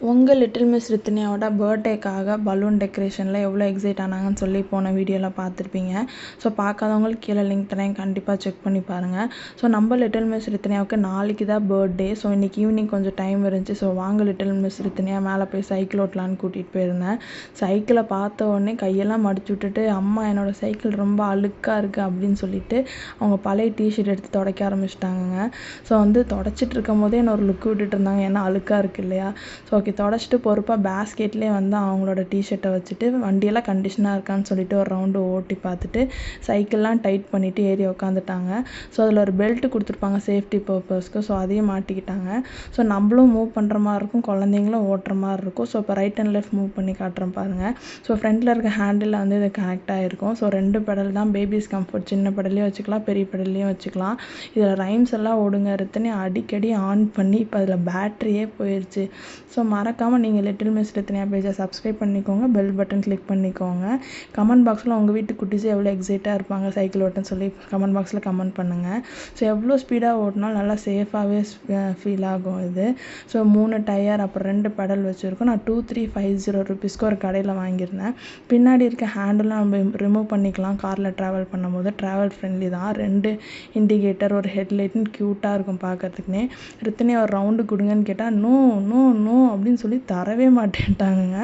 உங்கள் little miss ரித்தினியாவோட பர்த்டேக்காக balloon டெக்கரேஷனில் எவ்வளோ excite ஆனாங்கன்னு சொல்லி போன வீடியோவில் பார்த்துருப்பீங்க. ஸோ பார்க்காதவங்களுக்கு கீழே லிங்க் தரேன், கண்டிப்பாக செக் பண்ணி பாருங்கள். ஸோ நம்ம லிட்டில் மிஸ் ரித்தினியாவுக்கு நாளைக்கு தான் பர்த்டே. ஸோ இன்றைக்கி ஈவினிங் கொஞ்சம் டைம் இருந்துச்சு. ஸோ வாங்க லிட்டில் மிஸ் ரித்தினியா மேலே போய் சைக்கிள் ஓட்டலான்னு கூட்டிகிட்டு போயிருந்தேன். சைக்கிளை பார்த்த உடனே கையெல்லாம் மடிச்சு விட்டுட்டு, அம்மா என்னோடய சைக்கிள் ரொம்ப அழுக்காக இருக்குது அப்படின்னு சொல்லிட்டு அவங்க பழைய டிஷர்ட் எடுத்து துடைக்க ஆரம்பிச்சிட்டாங்கங்க. ஸோ துடைச்சிட்டு இருக்கும் போதே என்ன ஒரு லுக் விட்டுட்டு இருந்தாங்க, ஏன்னா அழுக்காக இருக்குது இல்லையா. ஸோ ஓகே, தொடச்சிட்டு பொறுப்பாக பேஸ்கெட்லேயே அவங்களோட டிஷர்ட்டை வச்சுட்டு வண்டியெல்லாம் கண்டிஷனாக இருக்கான்னு சொல்லிட்டு ஒரு ரவுண்டு ஓட்டி பார்த்துட்டு சைக்கிள்லாம் டைட் பண்ணிவிட்டு ஏறி உக்காந்துட்டாங்க. ஸோ அதில் ஒரு பெல்ட்டு கொடுத்துருப்பாங்க சேஃப்டி பர்பஸ்க்கு. ஸோ அதையும் மாட்டிக்கிட்டாங்க. ஸோ நம்மளும் மூவ் பண்ணுற மாதிரி இருக்கும், குழந்தைங்களும் ஓட்டுற மாதிரி இருக்கும். ஸோ இப்போ ரைட் அண்ட் லெஃப்ட் மூவ் பண்ணி காட்டுறேன் பாருங்கள். ஸோ ஃப்ரண்ட்டில் இருக்க ஹேண்டில் இது கனெக்டாக இருக்கும். ஸோ 2 பெடல் தான், பேபிஸ் கம்ஃபர்ட். சின்ன பெடல்லையும் வச்சுக்கலாம், பெரிய பெடல்லையும் வச்சுக்கலாம். இதில் ரைம்ஸ் எல்லாம் ஓடுங்க ரித்தனி அடிக்கடி ஆன் பண்ணி இப்போ அதில் பேட்ரியே போயிடுச்சு. ஸோ மறக்காமல் நீங்கள் லிட்டில் மிஸ் ரித்தினியா பேஜை சப்ஸ்கிரைப் பண்ணிக்கோங்க, பெல் பட்டன் கிளிக் பண்ணிக்கோங்க. கமெண்ட் பாக்ஸில் உங்கள் வீட்டு குட்டிஸே எவ்வளோ எக்ஸைட்டாக இருப்பாங்க சைக்கிள் ஓட்டுன்னு சொல்லி கமெண்ட் பாக்ஸில் கமெண்ட் பண்ணுங்கள். ஸோ எவ்வளோ ஸ்பீடாக ஓட்டினாலும் நல்லா சேஃபாகவே ஃபீல் ஆகும் இது. ஸோ 3 டயர் அப்புறம் 2 பெடல் வச்சுருக்கோம். நான் 2350 ருபீஸ்க்கு ஒரு கடையில் வாங்கியிருந்தேன். பின்னாடி இருக்க ஹேண்டெலாம் நம்ம ரிமூவ் பண்ணிக்கலாம் காரில் ட்ராவல் பண்ணும்போது. ட்ராவல் ஃப்ரெண்ட்லி தான். 2 இண்டிகேட்டர், ஒரு ஹெட்லைட்னு க்யூட்டாக இருக்கும் பார்க்கறதுக்குனே. ரித்தினியா ஒரு ரவுண்டு கொடுங்கன்னு கேட்டால் நோ நோ நோ அப்படின்னு சொல்லி தரவே மாட்டேன்ட்டாங்க.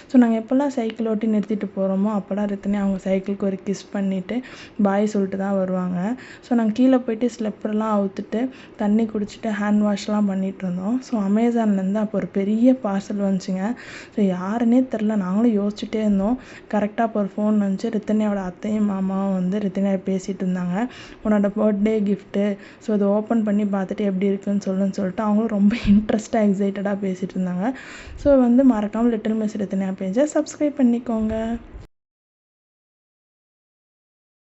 ஸோ நாங்கள் எப்போல்லாம் சைக்கிள் ஓட்டி நிறுத்திட்டு போகிறோமோ அப்போல்லாம் ரித்தினியா அவங்க சைக்கிளுக்கு ஒரு கிஸ் பண்ணிவிட்டு பாய் சொல்லிட்டு தான் வருவாங்க. ஸோ நாங்கள் கீழே போயிட்டு ஸ்லெப்பர்லாம் அவுத்துட்டு தண்ணி குடிச்சிட்டு ஹேண்ட் வாஷ்லாம் பண்ணிகிட்டு இருந்தோம். ஸோ அமேசான்லேருந்து அப்போ ஒரு பெரிய பார்சல் வந்துச்சுங்க. ஸோ யாருன்னே தெரில, நாங்களும் யோசிச்சுட்டே இருந்தோம். கரெக்டாக அப்போ ஒரு ஃபோன் வந்துச்சு. ரித்தினியாவோட அத்தையும் மாமாவும் ரித்தினியா பேசிகிட்டு இருந்தாங்க. உன்னோட பர்த்டே கிஃப்ட்டு, ஸோ அதை ஓப்பன் பண்ணி பார்த்துட்டு எப்படி இருக்குன்னு சொல்லிட்டு அவங்களும் ரொம்ப இன்ட்ரெஸ்ட்டாக எக்ஸைட்டடாக பேசிகிட்டு இருந்தாங்க. ஸோ மறக்காமல் லிட்டில் மிஸ் ரித்தினியா பேஜை சப்ஸ்கிரைப் பண்ணிக்கோங்க.